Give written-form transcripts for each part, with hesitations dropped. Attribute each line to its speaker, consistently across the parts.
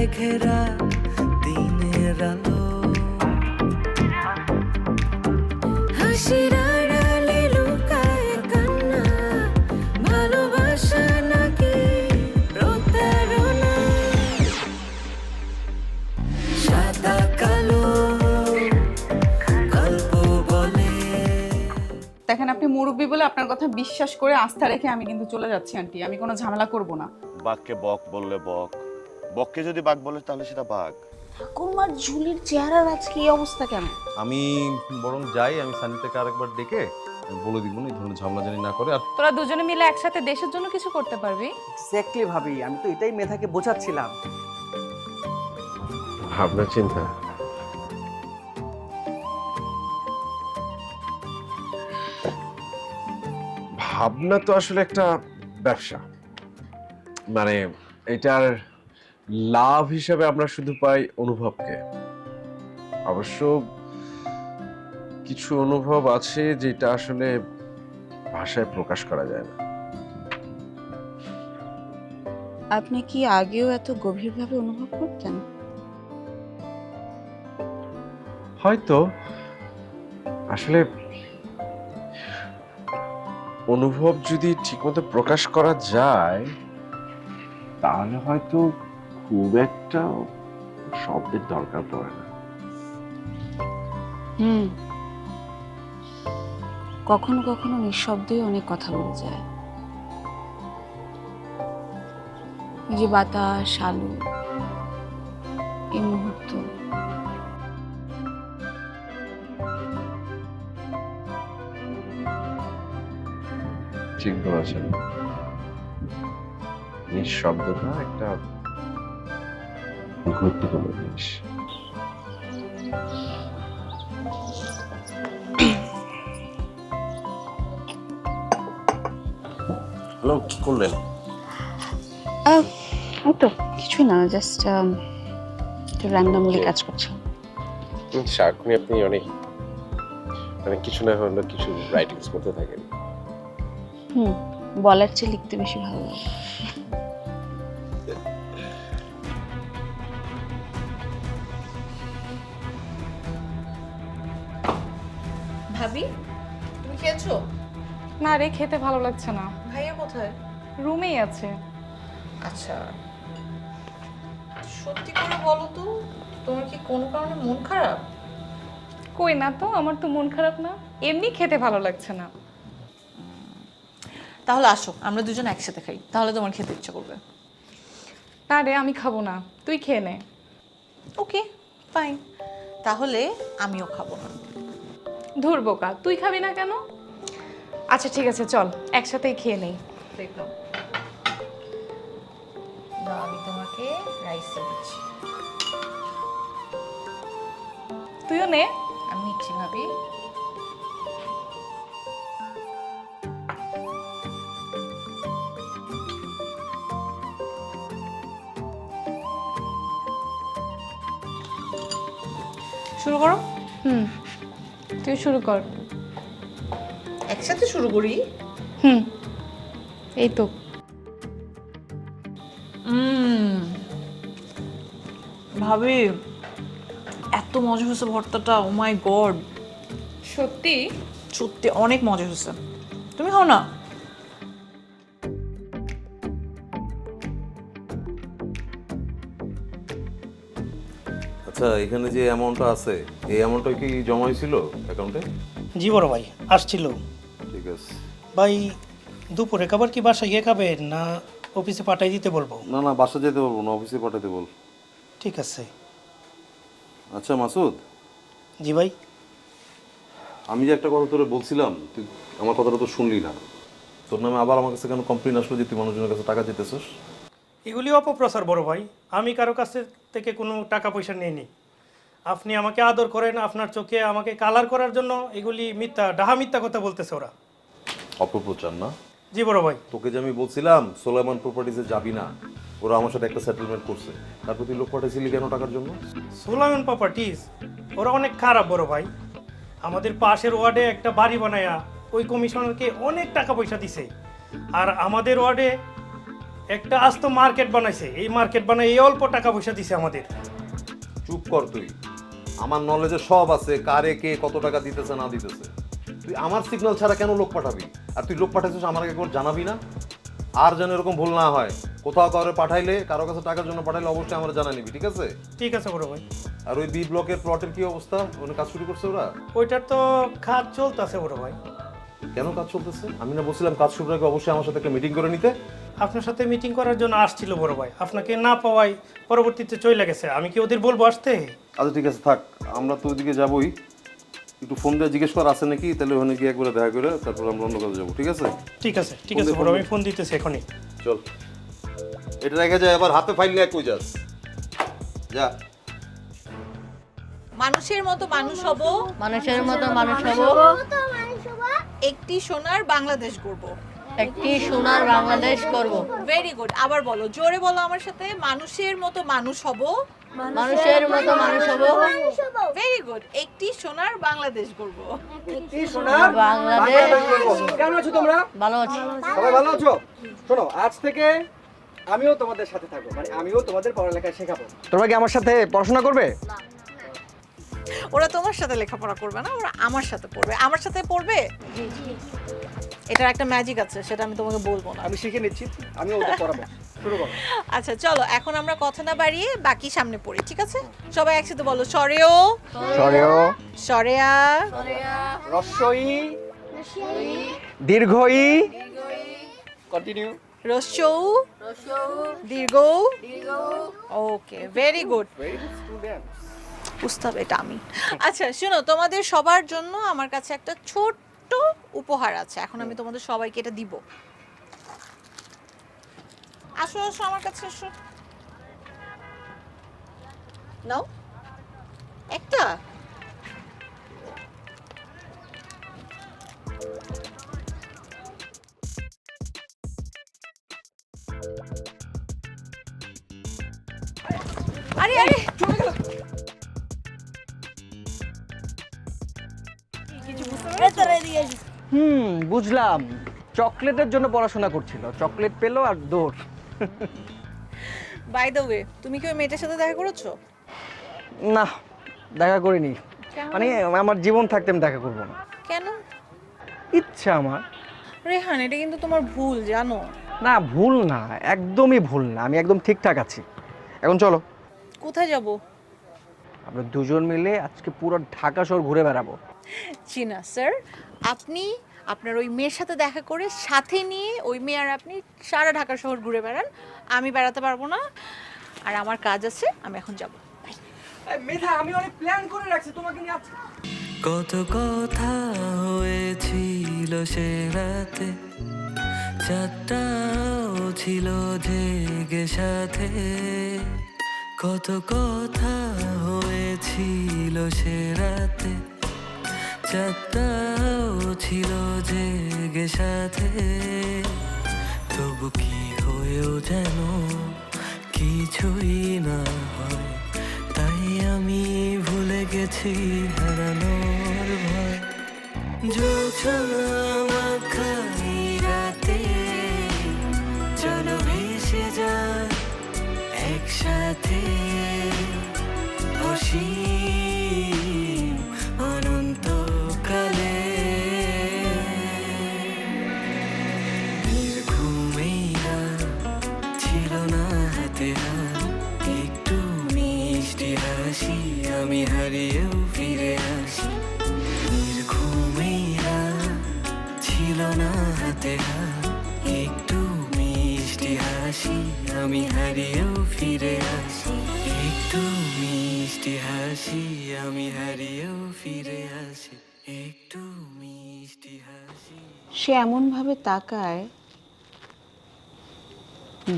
Speaker 1: তারায় ঘেরা দিনের আলো, হাসির আড়ালে লুকায় কান্না, ভালোবাসা নাকি প্রতারণা, সাদা কালো গল্প বলে।
Speaker 2: দেখেন, আপনি মুরব্বী বলে আপনার কথা বিশ্বাস করে আস্থা রেখে আমি কিন্তু চলে যাচ্ছি আন্টি। আমি কোনো ঝামেলা করব না।
Speaker 3: বাঘকে বক বললে বক, বককে যদি বাঘ বলে তাহলে সেটা বাঘ।
Speaker 4: ঠাকুরমার ঝুলির চেহারার আজকে এই অবস্থা কেন?
Speaker 5: আমি বরং যাই, আমি সানিটাকে আরেকবার ডেকে আমি বলে দিব না এই ধরনের ঝামেলা জানি না করে। আর
Speaker 2: তোরা দুজনে মিলে একসাথে দেশের জন্য কিছু করতে পারবি।
Speaker 6: এক্স্যাক্টলি ভাবি, আমি তো এটাই মেধাকে বোঝাচ্ছিলাম।
Speaker 7: ভাবনা চিন্তা ভাবনা তো আসলে একটা ব্যবসা, মানে এটার লাভ হিসাবে আমরা শুধু পাই অনুভবকে। অবশ্য কিছু অনুভব আছে যেটা আসলে ভাষায় প্রকাশ করা যায় না।
Speaker 4: আপনি কি আগেও এত গভীরভাবে অনুভব করতেন?
Speaker 7: হয়তো আসলে অনুভব যদি ঠিকমতো প্রকাশ করা যায় তাহলে হয়তো খুব একটা শব্দের দরকার পড়ে না।
Speaker 4: কখনো কখনো নিঃশব্দেই অনেক কথা বলে যায়। এই যে বাতাস, আলো, এই মুহূর্ত,
Speaker 7: ঠিক বলেছেন, নিঃশব্দটা একটা গুরুত্বপূর্ণ জিনিস।
Speaker 5: হ্যালো, কি করলেন?
Speaker 4: এই তো কিছুই না, জাস্ট র্যান্ডমলি কাজ করছি।
Speaker 7: সারাক্ষণই আপনি অনেক মানে কিছু না হলে কিছু রাইটিংস করতে থাকেন।
Speaker 4: বলার চেয়ে লিখতে বেশি ভালো লাগে।
Speaker 8: ভাবি, তুমি খেয়েছো?
Speaker 2: না রে, খেতে ভালো লাগছে না।
Speaker 8: ভাইয়া কোথায়?
Speaker 2: রুমেই আছে।
Speaker 8: আচ্ছা, সত্যি করে বলো তো, তোমার কি কোনো কারণে মন খারাপ?
Speaker 2: কই না তো, আমার তো মন খারাপ না, এমনি খেতে ভালো লাগছে না।
Speaker 8: তাহলে আসো আমরা দুজন একসাথে খাই, তাহলে তোমার খেতে ইচ্ছা করবে।
Speaker 2: না রে, আমি খাবো না, তুই খেয়ে নে।
Speaker 8: ওকে, ফাইন, তাহলে আমিও খাবো না।
Speaker 2: ধুর বোকা, তুই খাবি না কেন? আচ্ছা ঠিক আছে, চল একসাথেই খেয়ে নেই।
Speaker 8: দেখো, দাও আমি তোমাকে রাইসটা দিচ্ছি।
Speaker 2: তুইও নে।
Speaker 8: আমি নিচ্ছি ভাবি। শুরু করো।
Speaker 2: তুই শুরু কর।
Speaker 8: একসাথে শুরু করি।
Speaker 2: এই তো।
Speaker 8: ভাবি, এত মজা হয়েছে ভর্তাটা, ও মাই গড।
Speaker 2: সত্যি?
Speaker 8: সত্যি অনেক মজা হয়েছে। তুমি খাও না?
Speaker 5: আচ্ছা, এখানে যে অ্যামাউন্টটা আছে এই অ্যামাউন্টটা কি জমা হয়েছিল অ্যাকাউন্টে?
Speaker 6: জি বড় ভাই, আসছিল।
Speaker 5: ঠিক আছে।
Speaker 6: ভাই দুপুরে খাবার কি বাসায় গিয়ে খাবেন না অফিসে পাঠাই দিতে বলবো?
Speaker 5: না না, বাসা যেতে বলবো না, অফিসে পাঠাতে বল।
Speaker 6: ঠিক আছে।
Speaker 5: আচ্ছা মাসুদ,
Speaker 6: জি ভাই।
Speaker 5: আমি যে একটা কথা তোরে বলছিলাম, তুই আমার কথাটা তো শুনলি না। তোর নামে আবার আমার কাছে কেন কমপ্লেন আসলো যে তুই মানুষজনের কাছে টাকা দিতেছিস?
Speaker 6: এগুলি অপপ্রচার বড় ভাই, আমি কারো কাছ থেকে কোনো টাকা পয়সা নিইনি। আপনি আমাকে আদর করেন, আপনার চোখে আমাকে কালার করার জন্য এগুলি মিথ্যা, ডাহা মিথ্যা কথা বলতেছে ওরা।
Speaker 5: অপপ্রচার না?
Speaker 6: জি বড় ভাই।
Speaker 5: তোকে যে আমি বলছিলাম সোলাইমান প্রপার্টিজে যাবি না, ওরা আমার সাথে একটা সেটেলমেন্ট করছে, তারপর তুই লোক পাঠাইছিলি কেন টাকার জন্য?
Speaker 6: সোলাইমান প্রপার্টিজ ওরা অনেক খারাপ বড় ভাই। আমাদের পাশের ওয়ার্ডে একটা বাড়ি বানায়া ওই কমিশনারকে অনেক টাকা পয়সা দিছে, আর আমাদের ওয়ার্ডে একটা আস্ত মার্কেট বানাইছে, এই মার্কেট বানাই এই অল্প টাকা পয়সা দিছে আমাদের।
Speaker 5: চুপ কর তুই। আমার নলেজে সব আছে, কারে কে কত টাকা দিতেছে না দিতেছে। তুই আমার সিগন্যাল ছাড়া কেন লোক পাঠাবি? আর তুই লোক পাঠাইছিস আমার একবার জানাবি না? আর যেন এরকম ভুল না হয়, কোথাও কারো পাঠাইলে, কারো কাছে টাকার জন্য পাঠাইলে অবশ্যই আমরা জানা নিবি, ঠিক আছে?
Speaker 6: ঠিক আছে বড় ভাই।
Speaker 5: আর ওই বি ব্লকের প্লটের কি অবস্থা? ওখানে কাজ শুরু করছে ওরা?
Speaker 6: ওইটার তো কাজ চলতেছে বড় ভাই।
Speaker 5: কেন কাজ চলতেছে? আমি না বলছিলাম কাজ শুরুর আগে অবশ্যই আমার সাথে একটা মিটিং করে নিতে?
Speaker 6: আপনার সাথে মিটিং করার জন্য আসছিল বড় ভাই, আপনাকে না পাওয়ায় পরবর্তীতে চলে গেছে। আমি কি ওদের বলবো আসতে?
Speaker 5: আচ্ছা ঠিক আছে, থাক, আমরা তো ওইদিকে যাবোই। একটু ফোন দিয়ে জিজ্ঞেস কর আছে নাকি, তাহলে ওখানে গিয়ে একবার দেখা করে তারপর আমরা অন্য কাজে যাবো, ঠিক আছে?
Speaker 6: ঠিক আছে ঠিক আছে বড় ভাই, ফোন দিতেছে এখনই।
Speaker 5: চল, এটা রেখে যায়, আবার হাতে ফাইল নিয়ে কই যাস? যা।
Speaker 9: মানুষের মতো মানুষ হব,
Speaker 10: মানুষের মতো মানুষ হব,
Speaker 9: একটি সোনার বাংলাদেশ গড়ব।
Speaker 10: একটি সোনার বাংলাদেশ করব।
Speaker 9: ভেরি গুড, আবার বলো, জোরে বলো আমার সাথে, মানুষের মতো মানুষ হব,
Speaker 10: মানুষের মতো মানুষ হব,
Speaker 9: ভেরি গুড, একটি সোনার বাংলাদেশ গড়ব।
Speaker 10: বাংলাদেশ।
Speaker 11: কেমন আছো তোমরা?
Speaker 10: ভালো আছি।
Speaker 11: সবাই ভালো আছো? শোনো, আজ থেকে আমিও তোমাদের সাথে থাকবো, মানে আমিও তোমাদের পড়ালেখা শেখাবো। তোমরা কি আমার সাথে পড়াশোনা করবে?
Speaker 9: ওরা তোমার সাথে লেখাপড়া করবে না, ওরা আমার সাথে পড়বে। আমার সাথে পড়বে, এটার একটা ম্যাজিক আছে, সেটা আমি তোমাকে বলবো না।
Speaker 11: আমি শিখে নিচ্ছি, আমি ওদের পড়াবো। শুরু করো।
Speaker 9: আচ্ছা চলো, এখন আমরা কথা না বাড়িয়ে বাকি সামনে পড়ি, ঠিক আছে? সবাই একসাথে বলো, সরেও
Speaker 11: সরেও,
Speaker 9: সরেয়া,
Speaker 11: রস্যই, দীর্ঘই, কন্টিনিউ,
Speaker 9: রস্যৌ, দীর্ঘ। ওকে, ভেরি গুড। বুঝতে হবে এটা আমি। আচ্ছা শোনো, তোমাদের সবার জন্য আমার কাছে একটা ছোট্ট উপহার আছে, এখন আমি তোমাদের সবাইকে এটা দিব। আসো আসো আমার কাছে আসো, নাও একটা। আরে আরে
Speaker 11: বুঝলাম, চকলেটের জন্য পড়াশোনা করছিল, চকলেট পেলো আর দৌড়।
Speaker 9: বাই দ্য ওয়ে, তুমি কি ওই মেয়েটার সাথে দেখা করেছো?
Speaker 11: না, দেখা করিনি। মানে আমার জীবন থাকতে আমি দেখা করবো না।
Speaker 9: কেন?
Speaker 11: ইচ্ছা আমার।
Speaker 9: রেহান, এটা কিন্তু তোমার ভুল, জানো?
Speaker 11: না, ভুল না, একদমই ভুল না, আমি একদম ঠিকঠাক আছি। এখন চলো,
Speaker 9: কোথায় যাব?
Speaker 11: আমরা দুজন মিলে আজকে পুরো ঢাকা শহর ঘুরে বেড়াবো।
Speaker 9: চিনা স্যার, আপনি আপনার ওই মেয়ের সাথে দেখা করে সাথে নিয়ে ওই মেয়ে আর আপনি সারা ঢাকা শহর ঘুরে বেড়ান, আমি বেড়াতে পারবো না, আর আমার কাজ আছে, আমি এখন যাব।
Speaker 11: মেধা, আমি অনেক প্ল্যান করে রাখছি তোমাকে নিয়ে আজকে।
Speaker 1: কত কথা হয়েছিল সে রাতে, চাঁদটাও ছিল জেগে সাথে। কত কথা হয়েছিল সে রাতে, চাঁদটাও ছিল জেগে সাথে। তবু কি হয়েও যেন কিছুই না হয়, তাই আমি ভুলে গেছি হারানোর ভয়। জোছনা মাখাই রাতে, চলো ভেসে যায় একসাথে, অসীম অনন্তকালে। ঘুমেইরা ছিল না হাতে হাত, একটু মিষ্টি হাসি, আমি হারিয়েও ফিরে আসি। ঘুমেইরা ছিল না হাতে হাত, একটু মিষ্টি হাসি, আমি হারিয়েও ফিরে আসি। একটু মিষ্টি হাসি, আমি হারিয়েও ফিরে আসি। একটু মিষ্টি হাসি।
Speaker 4: সে এমনভাবে তাকায়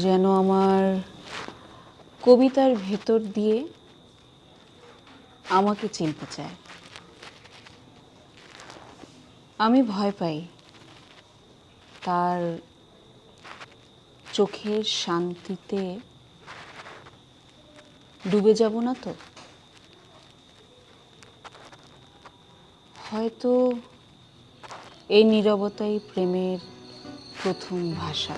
Speaker 4: যেন আমার কবিতার ভেতর দিয়ে আমাকে চিনতে চায়। আমি ভয় পাই তার চোখের শান্তিতে ডুবে যাব না তো। হয়তো এই নীরবতাই প্রেমের প্রথম ভাষা।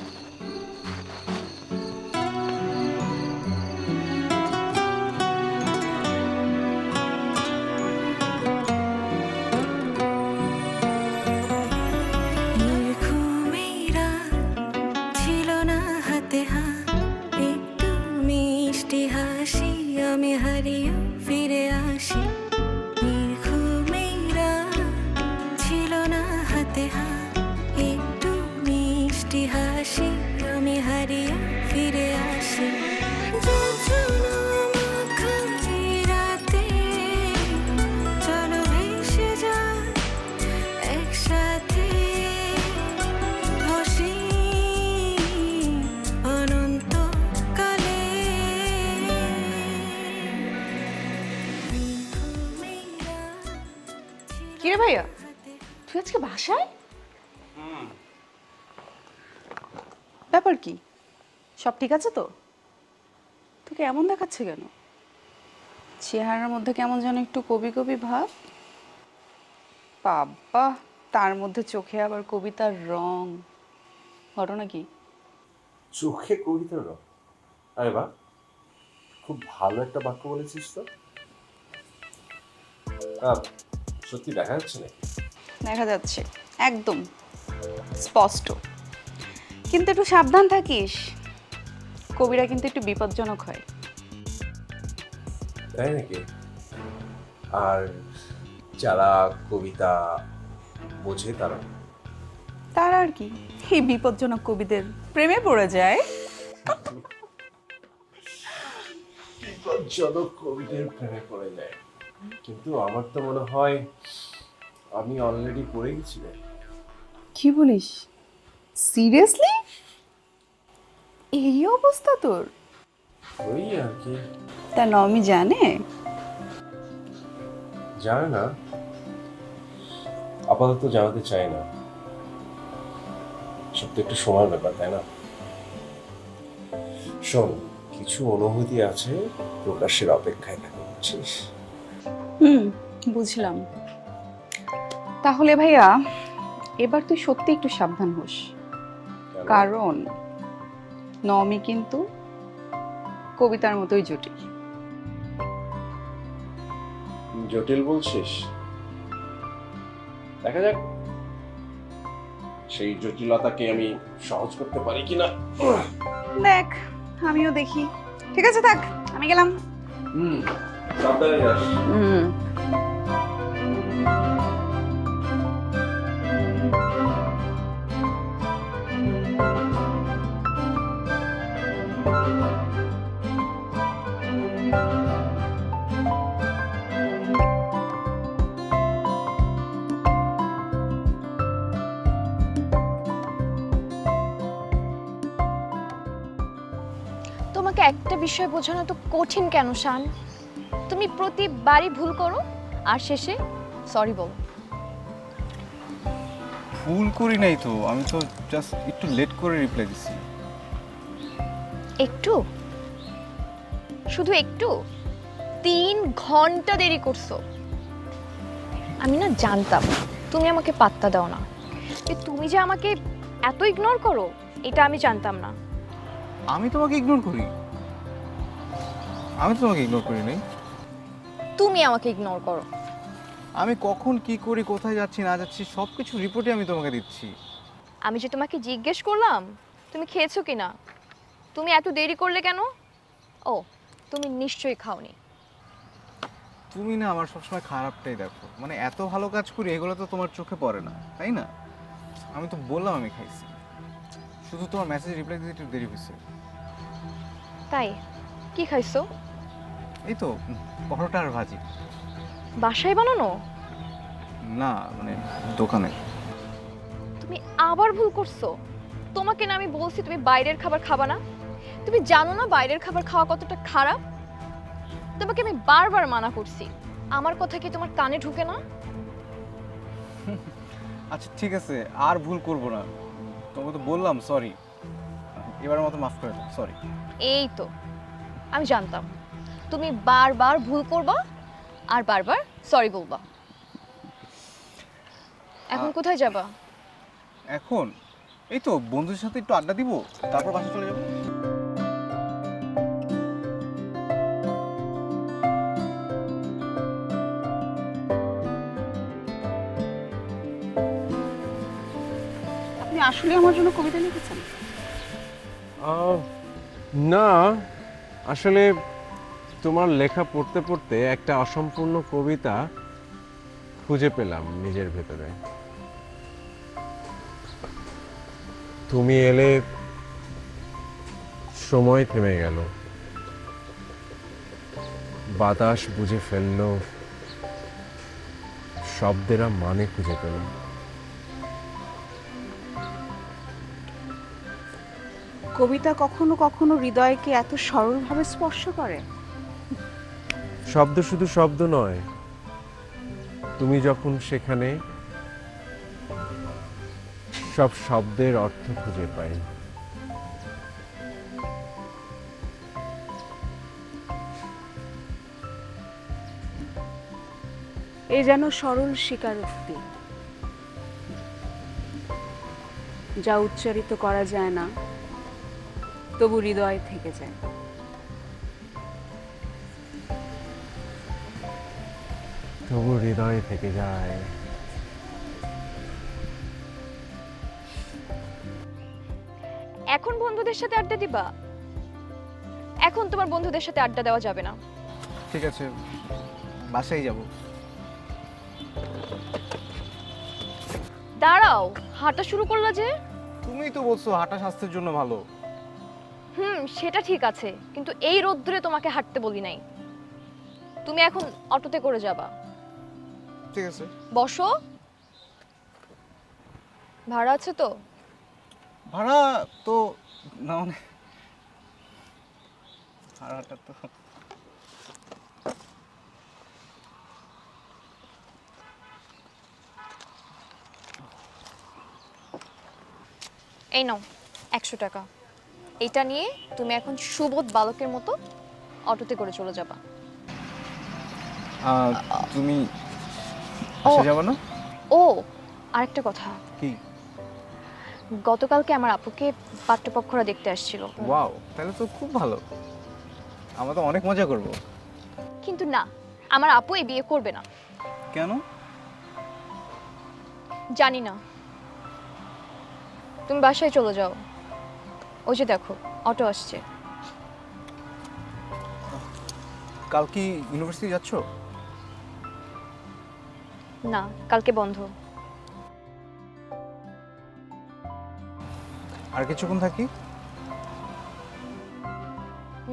Speaker 1: হারিয়ে ফিরে আসি যোজনা মাখা এই রাতে চলো ভেসে যাই একসাথে ভাসি অনন্তকালে।
Speaker 2: কিরে ভাইয়া, তুই আজকে বাসায়? ব্যাপার কি, সব ঠিক আছে তো? তোকে এমন দেখাচ্ছে কেন? চেহারার মধ্যে কেমন যেন একটু কবি কবি ভাব। বাবা, তার মধ্যে চোখে আবার কবিতার রং। ঘটনা কি?
Speaker 7: চোখে কবিতার রং? আরে বাহ, খুব ভালো একটা বাক্য বলেছিস তো। সত্যি দেখা যাচ্ছে নাকি?
Speaker 2: দেখা যাচ্ছে, একদম স্পষ্ট। কিন্তু একটু সাবধান থাকিস, কবিরা কিন্তু একটু বিপজ্জনক হয়।
Speaker 7: তাই নাকি? আর যারা কবিতা বোঝে তারা?
Speaker 2: তার আর কি, এই বিপজ্জনক কবিদের প্রেমে পড়ে যায়।
Speaker 7: বিপজ্জনক কবিদের প্রেমে পড়ে যায়, কিন্তু আমার তো মনে হয় আমি অলরেডি পড়ে গেছি রে।
Speaker 2: কি বলিস? সিরিয়াসলি? এই অবস্থা তোর?
Speaker 7: ওই আর কি।
Speaker 2: তা নমি জানে?
Speaker 7: জানে না, আপাতত জানাতে চাই না। সব তো একটু সময়ের ব্যাপার, তাই না? শোন, কিছু অনুভূতি আছে, প্রকাশের অপেক্ষায় থাকে, বুঝছিস?
Speaker 2: বুঝলাম। তাহলে ভাইয়া, এবার তুই সত্যি একটু সাবধান হোস, কারণ নমি কিন্তু কবিতার মতোই জটিল।
Speaker 7: জটিল বলছিস? দেখা যাক সেই জটিলতাকে আমি সহজ করতে পারি কিনা।
Speaker 2: দেখ, আমিও দেখি। ঠিক আছে, থাক, আমি গেলাম।
Speaker 7: সাবধানে যাস।
Speaker 12: তোমাকে একটা বিষয় বোঝানো তো কঠিন কেন শান? তুমি প্রতিবারই ভুল করো আর শেষে সরি বলো।
Speaker 13: ভুল করি নাই তো, আমি তো জাস্ট একটু লেট করে রিপ্লাই দিছি।
Speaker 12: একটু? শুধু একটু? 3 ঘন্টা দেরি করছো। আমি না জানতাম তুমি আমাকে পাত্তা দাও না, তুমি যে আমাকে এত ইগনোর করো এটা আমি জানতাম না।
Speaker 13: আমি তোমাকে ইগনোর করি? আমি তো তোমাকে ইগনোর করি নাই।
Speaker 12: তুমি আমাকে ইগনোর করো।
Speaker 13: আমি কখন কি করি, কোথায় যাচ্ছি না যাচ্ছি সবকিছু রিপোর্টে আমি তোমাকে দিচ্ছি।
Speaker 12: আমি যে তোমাকে জিজ্ঞেস করলাম তুমি খেয়েছো কিনা, তুমি এত দেরি করলে কেন? ও, তুমি নিশ্চয়ই খাওনি।
Speaker 13: তুমি না আমার সবসময় খারাপটাই দেখো, মানে এত ভালো কাজ করি এগুলো তো তোমার চোখে পড়ে না, তাই না? আমি তো বললাম আমি খাইছি, শুধু তোমার মেসেজ রিপ্লাই দিতে একটু দেরি হয়েছে।
Speaker 12: তাই? কি খাইছো?
Speaker 13: এই তো পরোটা আর ভাজি।
Speaker 12: বাসায় বানানো?
Speaker 13: না, মানে দোকানে।
Speaker 12: তুমি আবার ভুল করছো। তোমাকে না আমি বলছি তুমি বাইরের খাবার খাবা না? তুমি জানো না বাইরের খাবার খাওয়া কতটা খারাপ? তোমাকে আমি বারবার মানা করছি, আমার কথা কি তোমার কানে ঢুকে না?
Speaker 13: আচ্ছা ঠিক আছে, আর ভুল করব না। তোমাকে তো বললাম সরি, এবারের মতো মাফ করে দাও, সরি।
Speaker 12: এই তো, আমি জানতাম তুমি বারবার ভুল করবা আর বারবার সরি বলবা। এখন কোথায় যাবা?
Speaker 13: এখন এই তো বন্ধুদের সাথে একটু আড্ডা দিব, তারপর বাসা চলে যাবো।
Speaker 2: আপনি আসলে আমার জন্য কবিতা লিখেছেন?
Speaker 14: না, আসলে তোমার লেখা পড়তে পড়তে একটা অসম্পূর্ণ কবিতা খুঁজে পেলাম নিজের ভেতরে। তুমি এলে সময় থেমে গেল, বাতাস বুঝে ফেলল, শব্দেরা মানে খুঁজে পেল।
Speaker 2: কবিতা কখনো কখনো হৃদয়কে এত সরলভাবে স্পর্শ করে।
Speaker 14: শব্দ শুধু শব্দ নয়, তুমি যখন সেখানে, সব শব্দের অর্থ খুঁজে পাই।
Speaker 2: এ যেন সরল স্বীকারোক্তি, যা উচ্চারিত করা যায় না, তবু হৃদয় থেকে যায়।
Speaker 14: তবু হৃদয় থেকে যায়।
Speaker 12: এখন বন্ধুদের সাথে আড্ডা দিবা? এখন তোমার বন্ধুদের সাথে আড্ডা দেওয়া যাবে না।
Speaker 13: ঠিক আছে, বাসায় যাব।
Speaker 12: দাঁড়াও, হাঁটা শুরু করলা যে?
Speaker 13: তুমিই তো বলছো হাঁটা স্বাস্থ্যের জন্য ভালো।
Speaker 12: সেটা ঠিক আছে, কিন্তু এই রোদ্দুরে তোমাকে হাঁটতে বলি নাই। তুমি এখন অটোতে করে যাবা।
Speaker 13: ঠিক আছে,
Speaker 12: বসো। ভাড়া আছে তো?
Speaker 13: ভাড়া তো না, মানে ভাড়াটা তো
Speaker 12: এই নাও 100 টাকা। এটা নিয়ে তুমি এখন সুবোধ বালকের মতো অটোতে করে চলে যাবা।
Speaker 13: তুমি
Speaker 12: ও।
Speaker 13: যাবো না?
Speaker 12: ও, আরেকটা কথা।
Speaker 13: কি?
Speaker 12: গতকালকে আমার আপুকে পাত্রপক্ষরা দেখতে আসছিল।
Speaker 13: ওয়াও, তাহলে তো খুব ভালো, আমরা তো অনেক মজা করব।
Speaker 12: কিন্তু না, আমার আপু এই বিয়ে করবে না।
Speaker 13: কেন?
Speaker 12: জানি না। তুমি বাসায় চলে যাও, ওই যে দেখো অটো আসছে।
Speaker 13: কাল কি ইউনিভার্সিটি যাচ্ছ?
Speaker 12: না, কালকে বন্ধ।
Speaker 13: আর কিছুক্ষণ থাকি?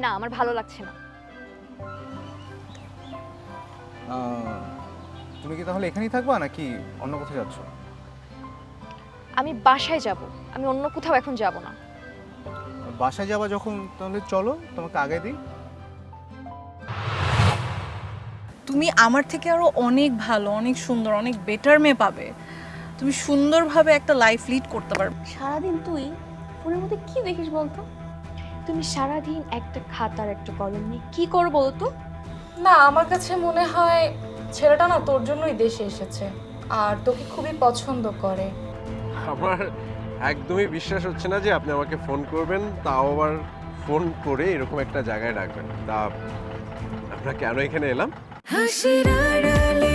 Speaker 12: না, আমার ভালো লাগছে না।
Speaker 13: তুমি কি তাহলে এখানেই থাকবা নাকি অন্য কোথাও যাচ্ছ?
Speaker 12: আমি বাসায় যাব, আমি অন্য কোথাও এখন যাব না।
Speaker 13: বাসায় যাবা যখন, তাহলে চলো তোমাকে আগে দিই।
Speaker 9: তুমি আমার থেকে আরো অনেক ভালো, অনেক সুন্দর, অনেক বেটার মেয়ে পাবে। তুমি সুন্দরভাবে একটা লাইফ লিড করতে পারবে।
Speaker 12: সারাদিন তুই ফোনের মধ্যে কি দেখিস বলতো? তুমি সারাদিন একটা খাতার একটা কলম নিয়ে কি করো বলতো?
Speaker 2: না, আমার কাছে মনে হয় ছেলেটা না তোর জন্যই দেশে এসেছে, আর তোকে খুবই পছন্দ করে।
Speaker 14: আমার একদমই বিশ্বাস হচ্ছে না যে আপনি আমাকে ফোন করবেন, তাও আবার ফোন করে এরকম একটা জায়গায় রাখবেন। তা আমরা কেন এখানে এলাম?
Speaker 1: হাসির আড়ালে